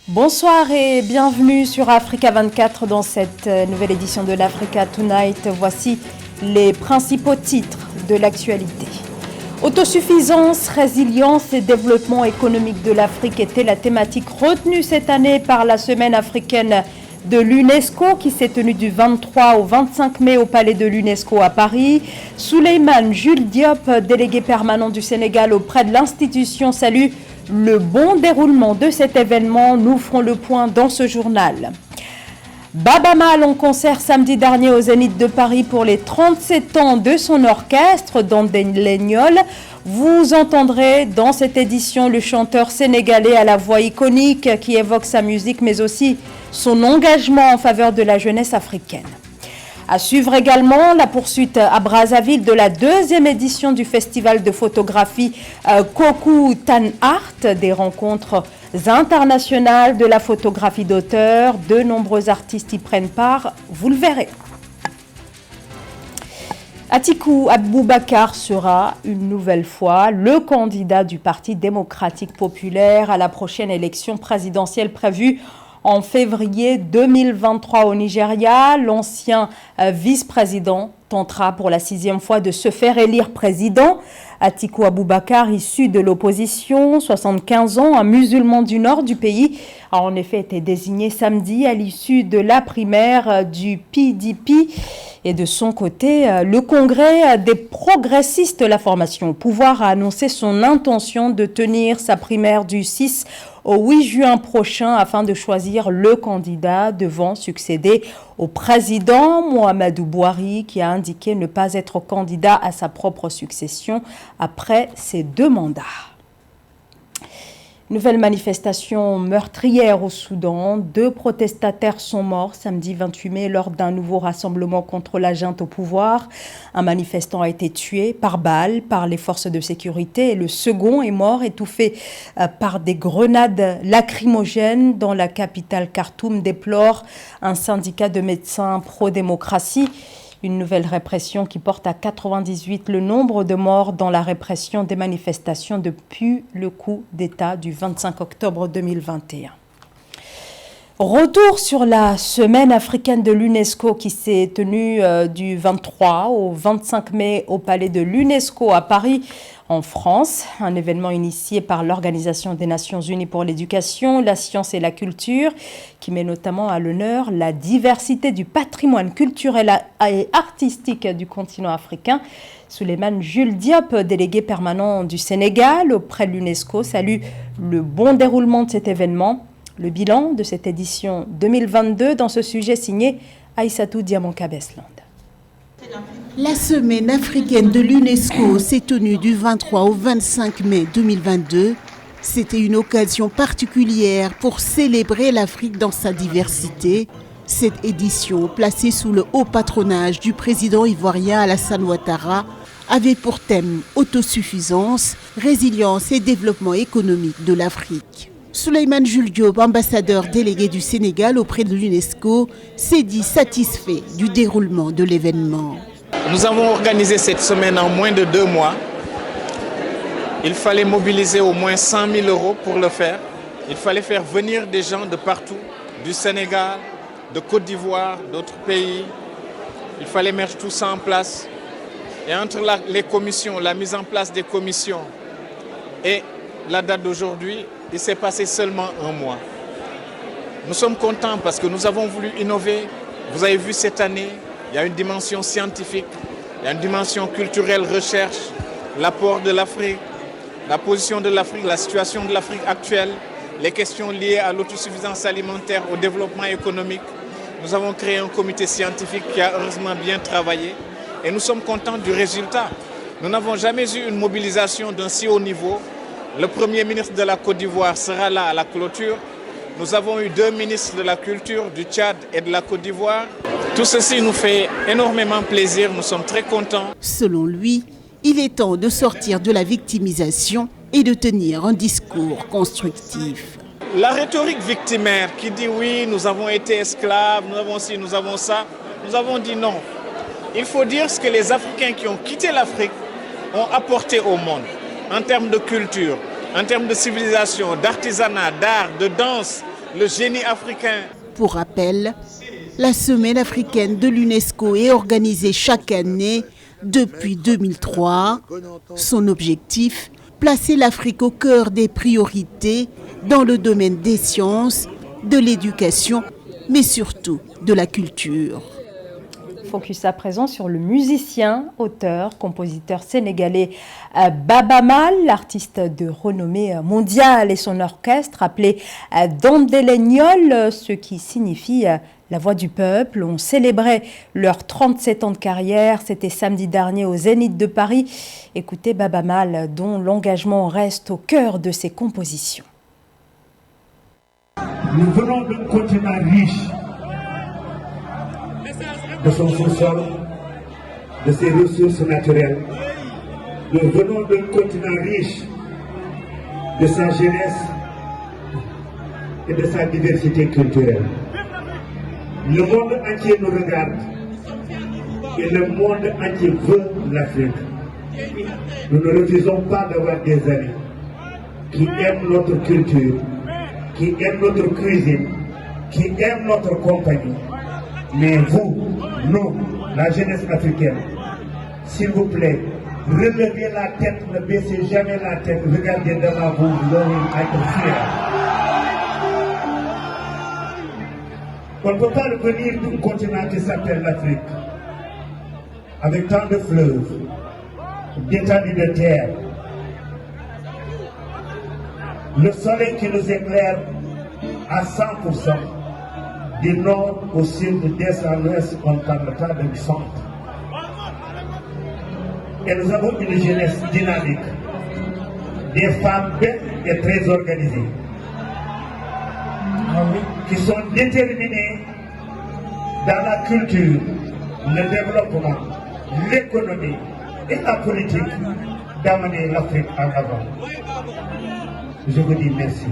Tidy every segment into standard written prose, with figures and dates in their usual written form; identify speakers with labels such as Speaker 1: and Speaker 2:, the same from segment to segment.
Speaker 1: Bonsoir et bienvenue sur Africa 24 dans cette nouvelle édition de l'Africa Tonight. Voici les principaux titres de l'actualité. Autosuffisance, résilience et développement économique de l'Afrique était la thématique retenue cette année par la Semaine africaine de l'UNESCO qui s'est tenue du 23 au 25 mai au Palais de l'UNESCO à Paris. Souleymane Jules Diop, délégué permanent du Sénégal auprès de l'institution, salue le bon déroulement de cet événement. Nous ferons le point dans ce journal. Baaba Maal en concert samedi dernier au Zénith de Paris pour les 37 ans de son orchestre dans des Légnol. Vous entendrez dans cette édition le chanteur sénégalais à la voix iconique qui évoque sa musique mais aussi son engagement en faveur de la jeunesse africaine. À suivre également la poursuite à Brazzaville de la deuxième édition du festival de photographie Koku Tan Art, des rencontres internationales de la photographie d'auteur. De nombreux artistes y prennent part, vous le verrez. Atiku Abubakar sera une nouvelle fois le candidat du Parti démocratique populaire à la prochaine élection présidentielle prévue en février 2023 au Nigeria. L'ancien vice-président tentera pour la 6e fois de se faire élire président. Atiku Abubakar, issu de l'opposition, 75 ans, un musulman du nord du pays, a en effet été désigné samedi à l'issue de la primaire du PDP. Et de son côté, le Congrès des progressistes, la formation au pouvoir, a annoncé son intention de tenir sa primaire du 6 au 8 juin prochain afin de choisir le candidat devant succéder au président Muhammadu Buhari qui a indiqué ne pas être candidat à sa propre succession après ses 2 mandats. Nouvelle manifestation meurtrière au Soudan. 2 protestataires sont morts samedi 28 mai lors d'un nouveau rassemblement contre la junte au pouvoir. Un manifestant a été tué par balle par les forces de sécurité et le second est mort étouffé par des grenades lacrymogènes dans la capitale Khartoum, déplore un syndicat de médecins pro-démocratie. Une nouvelle répression qui porte à 98 le nombre de morts dans la répression des manifestations depuis le coup d'État du 25 octobre 2021. Retour sur la Semaine africaine de l'UNESCO qui s'est tenue du 23 au 25 mai au Palais de l'UNESCO à Paris, en France. Un événement initié par l'Organisation des Nations Unies pour l'éducation, la science et la culture, qui met notamment à l'honneur la diversité du patrimoine culturel et artistique du continent africain. Souleymane Jules Diop, délégué permanent du Sénégal auprès de l'UNESCO, salue le bon déroulement de cet événement. Le bilan de cette édition 2022 dans ce sujet signé Aïssatou Diamanka-Besland.
Speaker 2: La Semaine africaine de l'UNESCO s'est tenue du 23 au 25 mai 2022. C'était une occasion particulière pour célébrer l'Afrique dans sa diversité. Cette édition, placée sous le haut patronage du président ivoirien Alassane Ouattara, avait pour thème autosuffisance, résilience et développement économique de l'Afrique. Souleymane Jules Diop, ambassadeur délégué du Sénégal auprès de l'UNESCO, s'est dit satisfait du déroulement de l'événement.
Speaker 3: Nous avons organisé cette semaine en moins de 2 mois. Il fallait mobiliser au moins 100 000 € pour le faire. Il fallait faire venir des gens de partout, du Sénégal, de Côte d'Ivoire, d'autres pays. Il fallait mettre tout ça en place. Et entre les commissions, la mise en place des commissions et la date d'aujourd'hui, il s'est passé seulement 1 mois. Nous sommes contents parce que nous avons voulu innover. Vous avez vu cette année, il y a une dimension scientifique, il y a une dimension culturelle, recherche, l'apport de l'Afrique, la position de l'Afrique, la situation de l'Afrique actuelle, les questions liées à l'autosuffisance alimentaire, au développement économique. Nous avons créé un comité scientifique qui a heureusement bien travaillé et nous sommes contents du résultat. Nous n'avons jamais eu une mobilisation d'un si haut niveau. Le Premier ministre de la Côte d'Ivoire sera là à la clôture. Nous avons eu 2 ministres de la Culture du Tchad et de la Côte d'Ivoire. Tout ceci nous fait énormément plaisir, nous sommes très contents.
Speaker 2: Selon lui, il est temps de sortir de la victimisation et de tenir un discours constructif.
Speaker 3: La rhétorique victimaire qui dit oui, nous avons été esclaves, nous avons ci, nous avons ça, nous avons dit non. Il faut dire ce que les Africains qui ont quitté l'Afrique ont apporté au monde. En termes de culture, en termes de civilisation, d'artisanat, d'art, de danse, le génie africain.
Speaker 2: Pour rappel, la Semaine africaine de l'UNESCO est organisée chaque année depuis 2003. Son objectif, placer l'Afrique au cœur des priorités dans le domaine des sciences, de l'éducation, mais surtout de la culture.
Speaker 1: Focus à présent sur le musicien, auteur, compositeur sénégalais Baba Maal, l'artiste de renommée mondiale, et son orchestre appelé Dandelegnol, ce qui signifie la voix du peuple. On célébrait leurs 37 ans de carrière, c'était samedi dernier au Zénith de Paris. Écoutez Baba Maal, dont l'engagement reste au cœur de ses compositions.
Speaker 4: Nous venons d'un continent riche de son sous-sol, de ses ressources naturelles. Nous venons d'un continent riche de sa jeunesse et de sa diversité culturelle. Le monde entier nous regarde et le monde entier veut l'Afrique. Nous ne refusons pas d'avoir des amis qui aiment notre culture, qui aiment notre cuisine, qui aiment notre compagnie. Mais vous, nous, la jeunesse africaine, s'il vous plaît, relevez la tête, ne baissez jamais la tête, regardez devant vous, vous allez être fiers. On ne peut pas revenir d'un continent qui s'appelle l'Afrique, avec tant de fleuves, d'étendues de terre, le soleil qui nous éclaire à 100%, du nord au sud, de l'est à l'ouest, on ne parle pas de centre. Et nous avons une jeunesse dynamique, des femmes belles et très organisées, qui sont déterminées dans la culture, le développement, l'économie et la politique d'amener l'Afrique en avant. Je vous dis merci.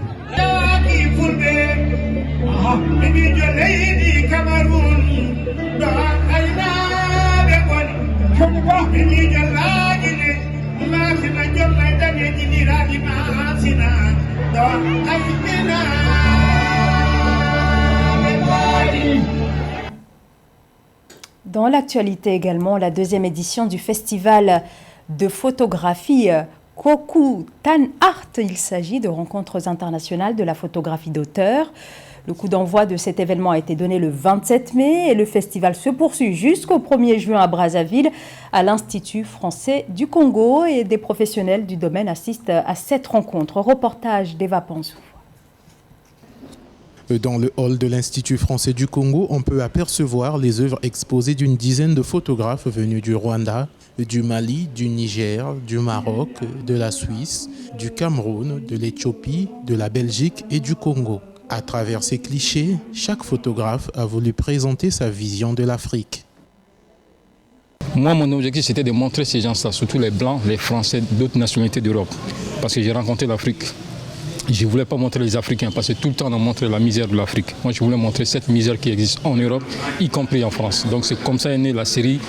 Speaker 1: Dans l'actualité également, la deuxième édition du festival de photographie Koku Tan Art. Il s'agit de rencontres internationales de la photographie d'auteur. Le coup d'envoi de cet événement a été donné le 27 mai et le festival se poursuit jusqu'au 1er juin à Brazzaville, à l'Institut français du Congo, et des professionnels du domaine assistent à cette rencontre. Reportage d'Eva Panzou.
Speaker 5: Dans le hall de l'Institut français du Congo, on peut apercevoir les œuvres exposées d'une dizaine de photographes venus du Rwanda, du Mali, du Niger, du Maroc, de la Suisse, du Cameroun, de l'Éthiopie, de la Belgique et du Congo. À travers ces clichés, chaque photographe a voulu présenter sa vision de l'Afrique.
Speaker 6: Moi, mon objectif, c'était de montrer ces gens-là, surtout les Blancs, les Français, d'autres nationalités d'Europe. Parce que j'ai rencontré l'Afrique. Je ne voulais pas montrer les Africains, parce que tout le temps, on a montré la misère de l'Afrique. Moi, je voulais montrer cette misère qui existe en Europe, y compris en France. Donc, c'est comme ça est née la série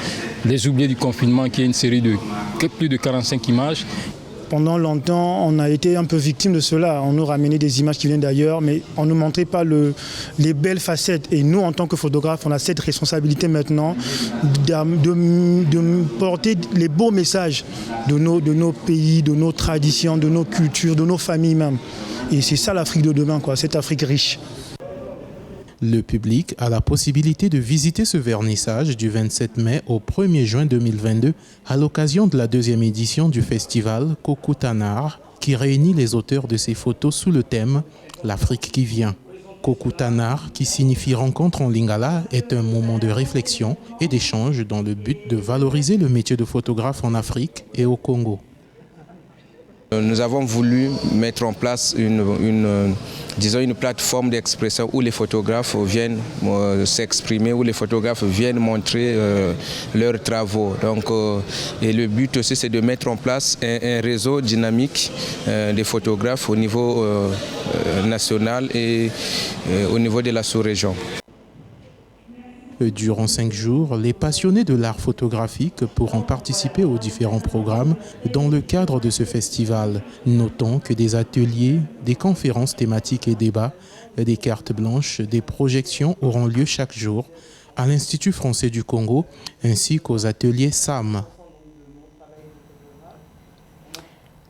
Speaker 6: Les Oubliés du confinement, qui est une série de plus de 45 images.
Speaker 7: Pendant longtemps, on a été un peu victime de cela. On nous ramenait des images qui viennent d'ailleurs, mais on ne nous montrait pas les belles facettes. Et nous, en tant que photographes, on a cette responsabilité maintenant de porter les beaux messages de nos pays, de nos traditions, de nos cultures, de nos familles même. Et c'est ça l'Afrique de demain, quoi, cette Afrique riche.
Speaker 5: Le public a la possibilité de visiter ce vernissage du 27 mai au 1er juin 2022 à l'occasion de la deuxième édition du festival Koku Tan Art, qui réunit les auteurs de ces photos sous le thème « L'Afrique qui vient ». Koku Tan Art, qui signifie rencontre en lingala, est un moment de réflexion et d'échange dans le but de valoriser le métier de photographe en Afrique et au Congo.
Speaker 8: Nous avons voulu mettre en place une plateforme d'expression où les photographes viennent s'exprimer, où les photographes viennent montrer leurs travaux. Donc, et le but aussi, c'est de mettre en place un réseau dynamique des photographes au niveau national et au niveau de la sous-région.
Speaker 5: exemple, durant 5 jours, les passionnés de l'art photographique pourront participer aux différents programmes dans le cadre de ce festival. Notons que des ateliers, des conférences thématiques et débats, des cartes blanches, des projections auront lieu chaque jour à l'Institut français du Congo ainsi qu'aux ateliers SAM.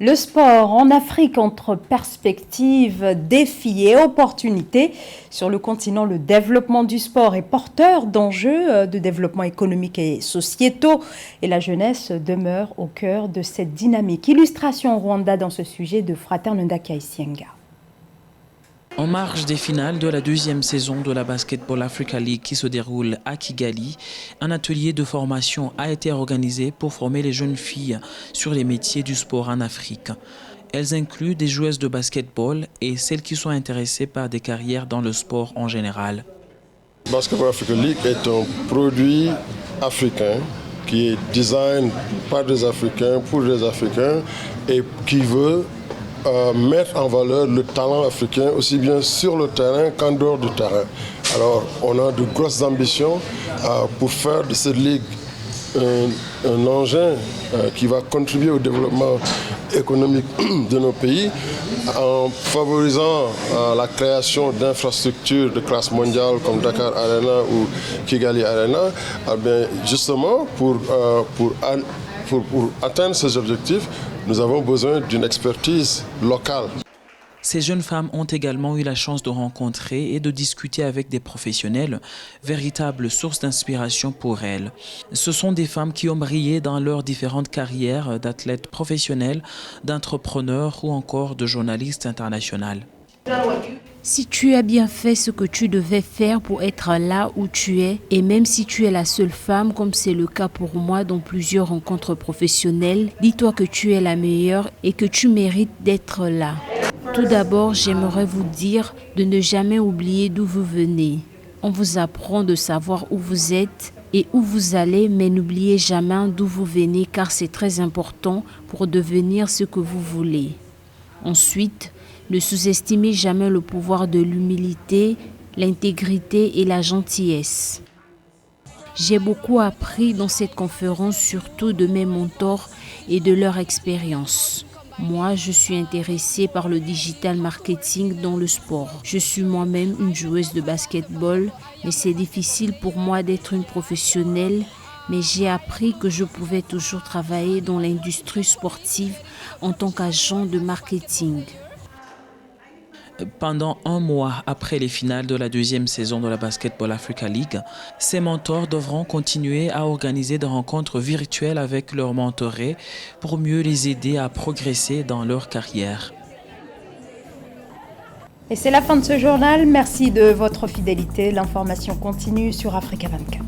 Speaker 1: Le sport en Afrique entre perspectives, défis et opportunités. Sur le continent, le développement du sport est porteur d'enjeux de développement économique et sociétaux. Et la jeunesse demeure au cœur de cette dynamique. Illustration Rwanda dans ce sujet de Frater Ndaka Isienga.
Speaker 9: En marge des finales de la deuxième saison de la Basketball Africa League qui se déroule à Kigali, un atelier de formation a été organisé pour former les jeunes filles sur les métiers du sport en Afrique. Elles incluent des joueuses de basketball et celles qui sont intéressées par des carrières dans le sport en général.
Speaker 10: Basketball Africa League est un produit africain qui est design par des Africains, pour des Africains et qui veut mettre en valeur le talent africain aussi bien sur le terrain qu'en dehors du terrain. Alors on a de grosses ambitions pour faire de cette ligue un engin qui va contribuer au développement économique de nos pays en favorisant la création d'infrastructures de classe mondiale comme Dakar Arena ou Kigali Arena. Justement pour atteindre ces objectifs, nous avons besoin d'une expertise locale.
Speaker 9: Ces jeunes femmes ont également eu la chance de rencontrer et de discuter avec des professionnels, véritables sources d'inspiration pour elles. Ce sont des femmes qui ont brillé dans leurs différentes carrières d'athlètes professionnels, d'entrepreneurs ou encore de journalistes internationales.
Speaker 11: Si tu as bien fait ce que tu devais faire pour être là où tu es, et même si tu es la seule femme, comme c'est le cas pour moi dans plusieurs rencontres professionnelles, dis-toi que tu es la meilleure et que tu mérites d'être là. Tout d'abord, j'aimerais vous dire de ne jamais oublier d'où vous venez. On vous apprend de savoir où vous êtes et où vous allez, mais n'oubliez jamais d'où vous venez car c'est très important pour devenir ce que vous voulez. Ensuite, ne sous-estimez jamais le pouvoir de l'humilité, l'intégrité et la gentillesse. J'ai beaucoup appris dans cette conférence, surtout de mes mentors et de leur expérience. Moi, je suis intéressée par le digital marketing dans le sport. Je suis moi-même une joueuse de basketball, mais c'est difficile pour moi d'être une professionnelle. Mais j'ai appris que je pouvais toujours travailler dans l'industrie sportive en tant qu'agent de marketing.
Speaker 9: Pendant un mois après les finales de la deuxième saison de la Basketball Africa League, ces mentors devront continuer à organiser des rencontres virtuelles avec leurs mentorés pour mieux les aider à progresser dans leur carrière.
Speaker 1: Et c'est la fin de ce journal. Merci de votre fidélité. L'information continue sur Africa 24.